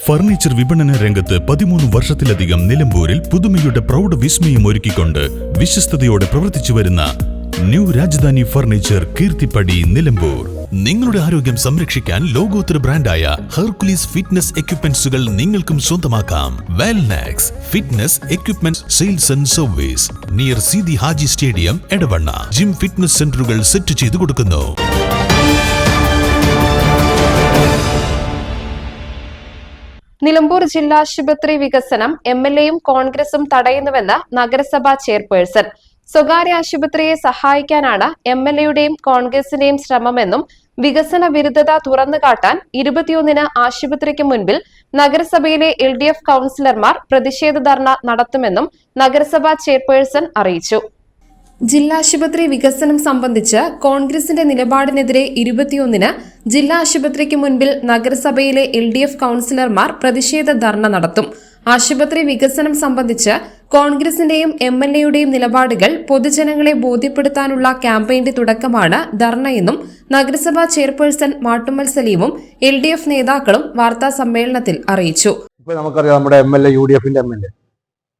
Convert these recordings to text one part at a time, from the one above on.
Furniture വിപണന രംഗത്ത് 13 വർഷത്തിലധികം നിലമ്പൂരിൽ പുതുമയുടെ പ്രൗഢ വിസ്മയം ഒരുക്കിക്കൊണ്ട് വിശ്വസ്തയോടെ പ്രവർത്തിച്ചു വരുന്ന ന്യൂ രാജധാനി ഫർണിച്ചർ കീർത്തിപ്പടി നിലമ്പൂർ. നിങ്ങളുടെ ആരോഗ്യം സംരക്ഷിക്കാൻ ലോകോത്തര ബ്രാൻഡായ ഹെർക്കുലീസ് ഫിറ്റ്നസ് എക്യുപ്മെന്റ്സുകൾ നിങ്ങൾക്കും സ്വന്തമാക്കാം. Wellnex fitness equipment sales and service near Seethi Haji stadium, Edavanna. Gym fitness സെന്ററുകൾ സെറ്റ് ചെയ്തു കൊടുക്കുന്നു. നിലമ്പൂർ ജില്ലാശുപത്രി വികസനം എംഎൽഎയും കോൺഗ്രസും തടയുന്നുവെന്ന് നഗരസഭാ ചെയർപേഴ്സൺ. സ്വകാര്യ ആശുപത്രിയെ സഹായിക്കാനാണ് എംഎൽഎയുടെയും കോൺഗ്രസിന്റെയും ശ്രമമെന്നും വികസന വിരുദ്ധത തുറന്നുകാട്ടാൻ 21-ന് ആശുപത്രിക്ക് മുൻപിൽ നഗരസഭയിലെ LDF കൌൺസിലർമാർ പ്രതിഷേധ ധർണ നടത്തുമെന്നും നഗരസഭാ ചെയർപേഴ്സൺ അറിയിച്ചു. ജില്ലാശുപത്രി വികസനം സംബന്ധിച്ച് കോൺഗ്രസിന്റെ നിലപാടിനെതിരെ 21-ന് ജില്ലാ ആശുപത്രിക്ക് മുൻപിൽ നഗരസഭയിലെ LDF കൌൺസിലർമാർ പ്രതിഷേധ ധർണ നടത്തും. ആശുപത്രി വികസനം സംബന്ധിച്ച് കോൺഗ്രസിന്റെയും MLAയുടെയും നിലപാടുകൾ പൊതുജനങ്ങളെ ബോധ്യപ്പെടുത്താനുള്ള ക്യാമ്പയിന്റെ തുടക്കമാണ് ധർണയെന്നും നഗരസഭാ ചെയർപേഴ്സൺ മാട്ടുമ്മൽ സലീമും LDF നേതാക്കളും വാർത്താ സമ്മേളനത്തിൽ അറിയിച്ചു. നമുക്കറിയാം, നമ്മുടെ MLA UDFന്റെ MLA.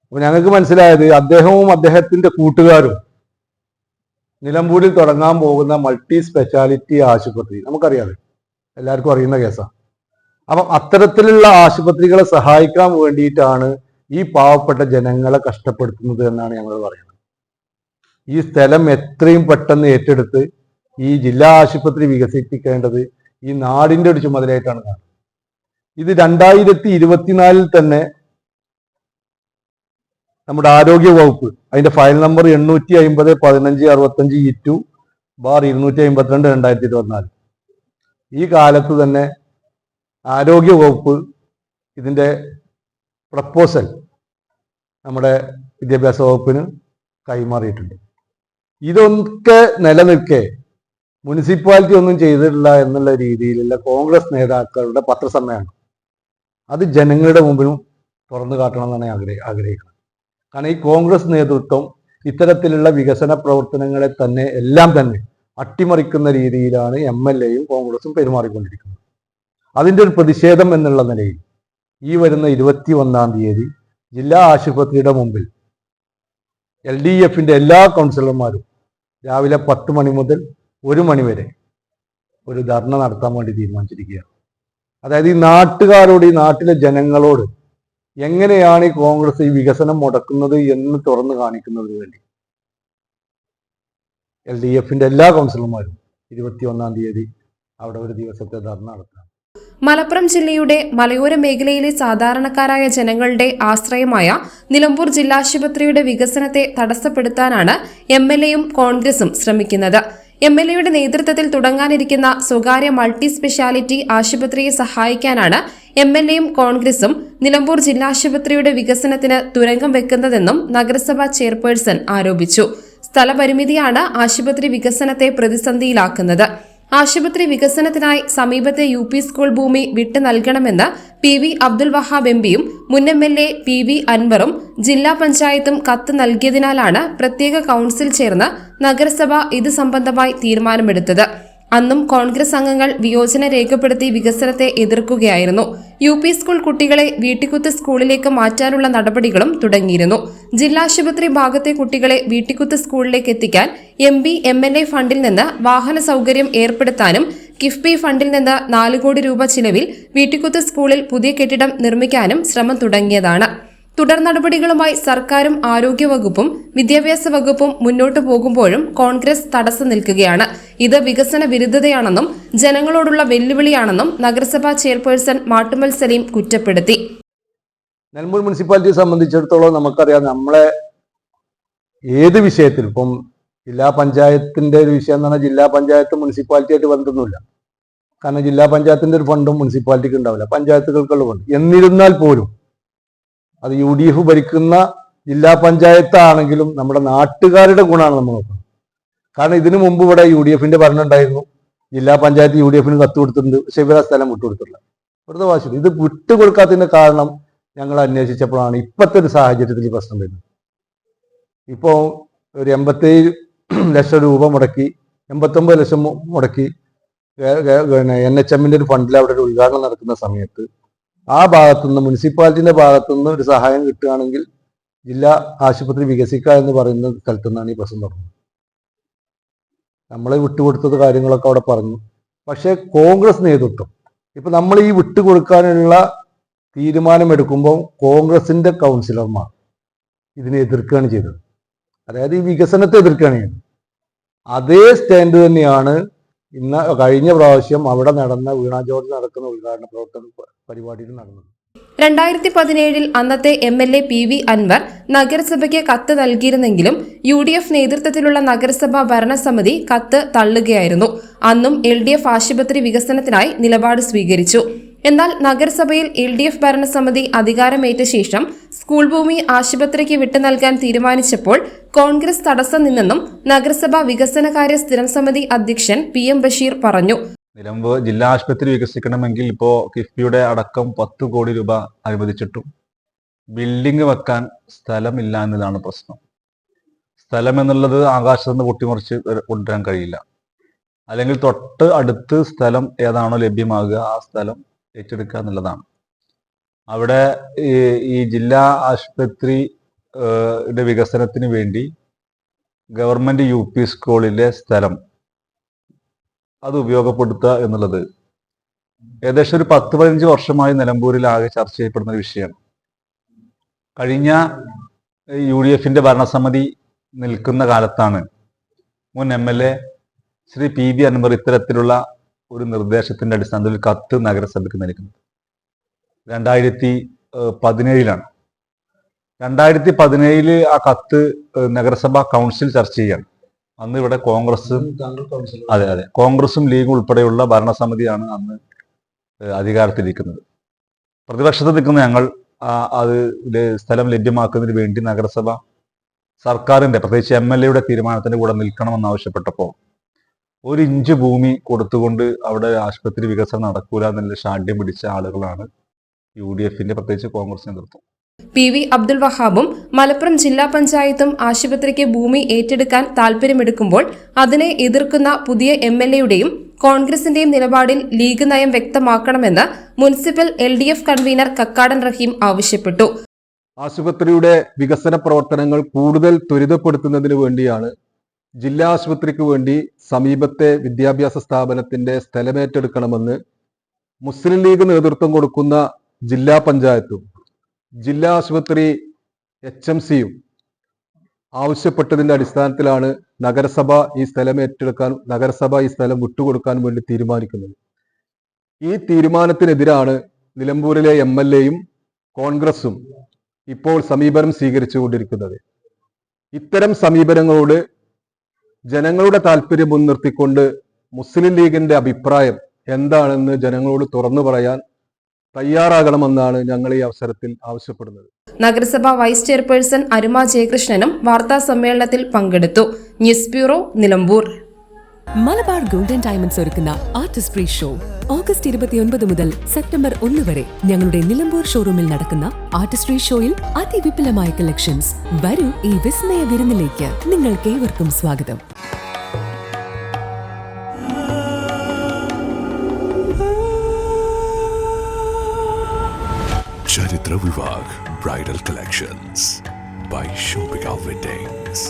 അപ്പൊ ഞങ്ങൾക്ക് മനസ്സിലായത് അദ്ദേഹവും അദ്ദേഹത്തിന്റെ കൂട്ടുകാരും നിലമ്പൂരിൽ തുടങ്ങാൻ പോകുന്ന മൾട്ടി സ്പെഷ്യാലിറ്റി ആശുപത്രി നമുക്കറിയാതെ എല്ലാവർക്കും അറിയുന്ന കേസാണ്. അപ്പം അത്തരത്തിലുള്ള ആശുപത്രികളെ സഹായിക്കാൻ വേണ്ടിയിട്ടാണ് ഈ പാവപ്പെട്ട ജനങ്ങളെ കഷ്ടപ്പെടുത്തുന്നത് എന്നാണ് ഞങ്ങൾ പറയുന്നത്. ഈ സ്ഥലം എത്രയും പെട്ടെന്ന് ഏറ്റെടുത്ത് ഈ ജില്ലാ ആശുപത്രി വികസിപ്പിക്കേണ്ടത് ഈ നാടിന്റെ ഒരു ചുമതലയായിട്ടാണ് കാണുന്നത്. ഇത് 2024 തന്നെ നമ്മുടെ ആരോഗ്യ വകുപ്പ് അതിന്റെ ഫയൽ നമ്പർ 850-1565-2/252/2024 ഈ കാലത്ത് തന്നെ ആരോഗ്യ വകുപ്പ് ഇതിന്റെ പ്രപ്പോസൽ നമ്മുടെ വിദ്യാഭ്യാസ വകുപ്പിന് കൈമാറിയിട്ടുണ്ട്. ഇതൊക്കെ നിലനിൽക്കെ മുനിസിപ്പാലിറ്റി ഒന്നും ചെയ്തിട്ടില്ല എന്നുള്ള രീതിയിലുള്ള കോൺഗ്രസ് നേതാക്കളുടെ പത്രസമ്മേളനം അത് ജനങ്ങളുടെ മുമ്പിലും തുറന്നു കാട്ടണം എന്നാണ് ആഗ്രഹിക്കുന്നത്. കാരണം ഈ കോൺഗ്രസ് നേതൃത്വം ഇത്തരത്തിലുള്ള വികസന പ്രവർത്തനങ്ങളെ എല്ലാം തന്നെ അട്ടിമറിക്കുന്ന രീതിയിലാണ് MLAയും കോൺഗ്രസും പെരുമാറിക്കൊണ്ടിരിക്കുന്നത്. അതിൻ്റെ ഒരു പ്രതിഷേധം എന്നുള്ള നിലയിൽ ഈ വരുന്ന 21-ാം തീയതി ജില്ലാ ആശുപത്രിയുടെ മുമ്പിൽ LDFന്റെ എല്ലാ കൗൺസിലർമാരും രാവിലെ 10 മണി മുതൽ 1 മണി വരെ ഒരു ധർണ നടത്താൻ വേണ്ടി തീരുമാനിച്ചിരിക്കുകയാണ്. അതായത് ഈ നാട്ടുകാരോട്, ഈ നാട്ടിലെ ജനങ്ങളോട് എങ്ങനെയാണ് ഈ കോൺഗ്രസ് ഈ വികസനം മുടക്കുന്നത് എന്ന് തുറന്നു കാണിക്കുന്നതിന് വേണ്ടി LDFന്റെ എല്ലാ കൗൺസിലർമാരും 21-ാം തീയതി അവിടെ ഒരു ദിവസത്തെ ധർണ നടത്താം. മലപ്പുറം ജില്ലയുടെ മലയോര മേഖലയിലെ സാധാരണക്കാരായ ജനങ്ങളുടെ ആശ്രയമായ നിലമ്പൂർ ജില്ലാശുപത്രിയുടെ വികസനത്തെ തടസ്സപ്പെടുത്താനാണ് MLAയും കോൺഗ്രസും ശ്രമിക്കുന്നത്. MLAയുടെ നേതൃത്വത്തിൽ തുടങ്ങാനിരിക്കുന്ന സ്വകാര്യ മൾട്ടി സ്പെഷ്യാലിറ്റി ആശുപത്രിയെ സഹായിക്കാനാണ് MLAയും കോൺഗ്രസും നിലമ്പൂർ ജില്ലാശുപത്രിയുടെ വികസനത്തിന് തുരങ്കം വെക്കുന്നതെന്നും നഗരസഭാ ചെയർപേഴ്സൺ ആരോപിച്ചു. സ്ഥലപരിമിതിയാണ് ആശുപത്രി വികസനത്തെ പ്രതിസന്ധിയിലാക്കുന്നത്. ആശുപത്രി വികസനത്തിനായി സമീപത്തെ UP സ്കൂൾ ഭൂമി വിട്ടു നൽകണമെന്ന് PV അബ്ദുൽ വഹാബ് MPയും മുൻ MLA PV അൻവറും ജില്ലാ പഞ്ചായത്തും കത്ത് നൽകിയതിനാലാണ് പ്രത്യേക കൌൺസിൽ ചേർന്ന് നഗരസഭ ഇത് സംബന്ധമായി തീരുമാനമെടുത്തത്. അന്നും കോൺഗ്രസ് അംഗങ്ങൾ വിയോജന രേഖപ്പെടുത്തി വികസനത്തെ എതിർക്കുകയായിരുന്നു. UP സ്കൂൾ കുട്ടികളെ വീട്ടിക്കുത്ത് സ്കൂളിലേക്ക് മാറ്റാനുള്ള നടപടികളും തുടങ്ങിയിരുന്നു. ജില്ലാശുപത്രി ഭാഗത്തെ കുട്ടികളെ വീട്ടിക്കുത്ത് സ്കൂളിലേക്ക് എത്തിക്കാൻ MP MLA ഫണ്ടിൽ നിന്ന് വാഹന സൗകര്യം ഏർപ്പെടുത്താനും കിഫ്ബി ഫണ്ടിൽ നിന്ന് 4 കോടി രൂപ ചിലവിൽ വീട്ടിക്കുത്ത് സ്കൂളിൽ പുതിയ കെട്ടിടം നിർമ്മിക്കാനും ശ്രമം തുടങ്ങിയതാണ്. തുടർ നടപടികളുമായി സർക്കാരും ആരോഗ്യവകുപ്പും വിദ്യാഭ്യാസ വകുപ്പും മുന്നോട്ടു പോകുമ്പോഴും കോൺഗ്രസ് തടസ്സം നിൽക്കുകയാണ്. ഇത് വികസന വിരുദ്ധതയാണെന്നും ജനങ്ങളോടുള്ള വെല്ലുവിളിയാണെന്നും നഗരസഭാ ചെയർപേഴ്സൺ മാട്ടുമ്മൽ സലീം കുറ്റപ്പെടുത്തി. നിലമ്പൂർ മുനിസിപ്പാലിറ്റിയെ സംബന്ധിച്ചിടത്തോളം നമുക്കറിയാം, നമ്മളെ ഏത് വിഷയത്തിലും ഇപ്പം ജില്ലാ പഞ്ചായത്തിന്റെ ഒരു വിഷയം എന്ന് പറഞ്ഞാൽ ജില്ലാ പഞ്ചായത്ത് മുനിസിപ്പാലിറ്റിയായിട്ട് ബന്ധമൊന്നുമില്ല. കാരണം ജില്ലാ പഞ്ചായത്തിന്റെ ഒരു ഫണ്ടും മുനിസിപ്പാലിറ്റിക്ക് ഉണ്ടാവില്ല, പഞ്ചായത്തുകൾക്കുള്ള ഫണ്ട്. എന്നിരുന്നാൽ പോലും അത് UDF ഭരിക്കുന്ന ജില്ലാ പഞ്ചായത്താണെങ്കിലും നമ്മുടെ നാട്ടുകാരുടെ ഗുണമാണ് നമ്മൾ നോക്കുന്നത്. കാരണം ഇതിനു മുമ്പ് ഇവിടെ UDFന്റെ ഭരണം ഉണ്ടായിരുന്നു. ജില്ലാ പഞ്ചായത്ത് UDFന് കത്ത് കൊടുത്തിട്ടുണ്ട്, പക്ഷെ ഇവരെ സ്ഥലം വിട്ടുകൊടുത്തില്ല. ഇവിടുത്തെ വാശി ഇത് വിട്ടുകൊടുക്കാത്തതിന്റെ കാരണം ഞങ്ങൾ അന്വേഷിച്ചപ്പോഴാണ് ഇപ്പോഴത്തെ ഒരു സാഹചര്യത്തിൽ പ്രശ്നം വരുന്നത്. ഇപ്പോൾ ഒരു 87 ലക്ഷം രൂപ മുടക്കി 89 ലക്ഷം മുടക്കി NHMന്റെ ഒരു ഫണ്ടിൽ അവിടെ ഒരു ഉദ്ഘാടനം നടക്കുന്ന സമയത്ത് ആ ഭാഗത്തുനിന്ന് മുനിസിപ്പാലിറ്റിന്റെ ഭാഗത്തുനിന്ന് ഒരു സഹായം കിട്ടുകയാണെങ്കിൽ ജില്ലാ ആശുപത്രി വികസിക്കുക എന്ന് പറയുന്ന സ്ഥലത്തു നിന്നാണ് ഈ പ്രശ്നം തുടങ്ങുന്നത്. നമ്മളെ വിട്ടുകൊടുത്തത് കാര്യങ്ങളൊക്കെ അവിടെ പറഞ്ഞു. പക്ഷേ കോൺഗ്രസ് നേതൃത്വം ഇപ്പൊ നമ്മൾ ഈ വിട്ടുകൊടുക്കാനുള്ള തീരുമാനമെടുക്കുമ്പോൾ കോൺഗ്രസിന്റെ കൗൺസിലർമാർ ഇതിനെ എതിർക്കുകയാണ് ചെയ്തത്. അതായത് ഈ വികസനത്തെ എതിർക്കുകയാണ് ചെയ്തത്. അതേ സ്റ്റാൻഡ് തന്നെയാണ് കഴിഞ്ഞ പ്രാവശ്യം അവിടെ നടന്ന വീണ ജോർജ് നടക്കുന്ന ഉദ്ഘാടന പ്രവർത്തന പരിപാടിയിൽ നടന്നത്. 2017 അന്നത്തെ MLA PV അൻവർ നഗരസഭയ്ക്ക് കത്ത് നൽകിയിരുന്നെങ്കിലും UDF നേതൃത്വത്തിലുള്ള നഗരസഭാ ഭരണസമിതി കത്ത് തള്ളുകയായിരുന്നു. അന്നും LDF ആശുപത്രി വികസനത്തിനായി നിലപാട് സ്വീകരിച്ചു. എന്നാൽ നഗരസഭയിൽ LDF ഭരണസമിതി അധികാരമേറ്റ ശേഷം സ്കൂൾ ഭൂമി ആശുപത്രിക്ക് വിട്ടു നൽകാൻ തീരുമാനിച്ചപ്പോൾ കോൺഗ്രസ് തടസ്സം നിന്നെന്നും നഗരസഭാ വികസനകാര്യ സ്ഥിരം സമിതി അധ്യക്ഷൻ PM ബഷീർ പറഞ്ഞു. നിലമ്പൂർ ജില്ലാ ആശുപത്രി വികസിക്കണമെങ്കിൽ ഇപ്പോൾ കിഫ്ബിയുടെ അടക്കം 10 കോടി രൂപ അനുവദിച്ചിട്ടും ബിൽഡിംഗ് വെക്കാൻ സ്ഥലമില്ല എന്നതാണ് പ്രശ്നം. സ്ഥലം എന്നുള്ളത് ആകാശത്ത് നിന്ന് പൊട്ടിമറിച്ച് കൊണ്ടുവരാൻ കഴിയില്ല. അല്ലെങ്കിൽ തൊട്ട് അടുത്ത് സ്ഥലം ഏതാണോ ലഭ്യമാകുക ആ സ്ഥലം ഏറ്റെടുക്കുക എന്നുള്ളതാണ്. അവിടെ ഈ ജില്ലാ ആശുപത്രി വികസനത്തിന് വേണ്ടി ഗവൺമെന്റ് UP സ്കൂളിലെ സ്ഥലം അത് ഉപയോഗപ്പെടുത്തുക എന്നുള്ളത് ഏകദേശം ഒരു 10-15 വർഷമായി നിലമ്പൂരിൽ ആകെ ചർച്ച ചെയ്യപ്പെടുന്ന ഒരു വിഷയമാണ്. കഴിഞ്ഞ UDFന്റെ ഭരണസമിതി നിൽക്കുന്ന കാലത്താണ് മുൻ MLA ശ്രീ PV അൻവർ ഇത്തരത്തിലുള്ള ഒരു നിർദ്ദേശത്തിന്റെ അടിസ്ഥാനത്തിൽ കത്ത് നഗരസഭയ്ക്ക് നൽകുന്നത്. 2017 2017 ആ കത്ത് നഗരസഭാ കൗൺസിൽ ചർച്ച ചെയ്യാണ്. അന്ന് ഇവിടെ കോൺഗ്രസും ലീഗും ഉൾപ്പെടെയുള്ള ഭരണസമിതിയാണ് അന്ന് അധികാരത്തിലിരിക്കുന്നത്. പ്രതിപക്ഷത്ത് നിൽക്കുന്ന ഞങ്ങൾ അത് സ്ഥലം ലഭ്യമാക്കുന്നതിന് വേണ്ടി നഗരസഭ സർക്കാരിന്റെ പ്രത്യേകിച്ച് MLAയുടെ തീരുമാനത്തിന്റെ കൂടെ നിൽക്കണമെന്നാവശ്യപ്പെട്ടപ്പോൾ 1 ഇഞ്ച് ഭൂമി കൊടുത്തുകൊണ്ട് അവിടെ ആശുപത്രി വികസനം നടക്കൂല എന്നുള്ള ഷാഠ്യം പിടിച്ച ആളുകളാണ് UDFന്റെ പ്രത്യേകിച്ച് കോൺഗ്രസ് നേതൃത്വം. PV അബ്ദുൽ വഹാബും മലപ്പുറം ജില്ലാ പഞ്ചായത്തും ആശുപത്രിക്ക് ഭൂമി ഏറ്റെടുക്കാൻ താൽപര്യമെടുക്കുമ്പോൾ അതിനെ എതിർക്കുന്ന പുതിയ MLAയുടെയും കോൺഗ്രസിന്റെയും നിലപാടിൽ ലീഗ് നയം വ്യക്തമാക്കണമെന്ന് മുനിസിപ്പൽ LDF കൺവീനർ കക്കാടൻ റഹീം ആവശ്യപ്പെട്ടു. ആശുപത്രിയുടെ വികസന പ്രവർത്തനങ്ങൾ കൂടുതൽ ത്വരിതപ്പെടുത്തുന്നതിന് വേണ്ടിയാണ് ജില്ലാ ആശുപത്രിക്ക് വേണ്ടി സമീപത്തെ വിദ്യാഭ്യാസ സ്ഥാപനത്തിന്റെ സ്ഥലമേറ്റെടുക്കണമെന്ന് മുസ്ലിം ലീഗ് നേതൃത്വം കൊടുക്കുന്ന ജില്ലാ പഞ്ചായത്തും ജില്ലാ ആശുപത്രി HMCയും ആവശ്യപ്പെട്ടതിന്റെ അടിസ്ഥാനത്തിലാണ് നഗരസഭ ഈ സ്ഥലം വിട്ടുകൊടുക്കാൻ വേണ്ടി തീരുമാനിക്കുന്നത്. ഈ തീരുമാനത്തിനെതിരാണ് നിലമ്പൂരിലെ MLAയും കോൺഗ്രസും ഇപ്പോൾ സമീപനം സ്വീകരിച്ചുകൊണ്ടിരിക്കുന്നത്. ഇത്തരം സമീപനങ്ങളോട് ജനങ്ങളുടെ താല്പര്യം മുൻനിർത്തിക്കൊണ്ട് മുസ്ലിം ലീഗിന്റെ അഭിപ്രായം എന്താണെന്ന് ജനങ്ങളോട് തുറന്നു പറയാൻ തയ്യാറാകണമെന്നാണ് ഞങ്ങൾ ഈ അവസരത്തിൽ ആവശ്യപ്പെടുന്നത്. നഗരസഭാ വൈസ് ചെയർപേഴ്സൺ അരുമ ജയകൃഷ്ണനും വാർത്താ സമ്മേളനത്തിൽ പങ്കെടുത്തു. News bureau, Nilambur. Malabar golden diamonds ഒരുക്കുന്ന ആർട്ടിസ്റ്റ് ഫ്രീ ഷോ ഓഗസ്റ്റ് 29 മുതൽ സെപ്റ്റംബർ 1 വരെ ഞങ്ങളുടെ നിലമ്പൂർ ഷോറൂമിൽ നടക്കുന്ന ആർട്ടിസ്റ്റ് ഫ്രീ ഷോയിൽ അതിവിപുലമായ കളക്ഷൻസ്. വരൂ, ഈ വിസ്മയ വിരുന്നിലേക്ക് നിങ്ങൾക്കേവർക്കും സ്വാഗതം. Charitra Vivag Bridal Collections by Shobhika Weddings.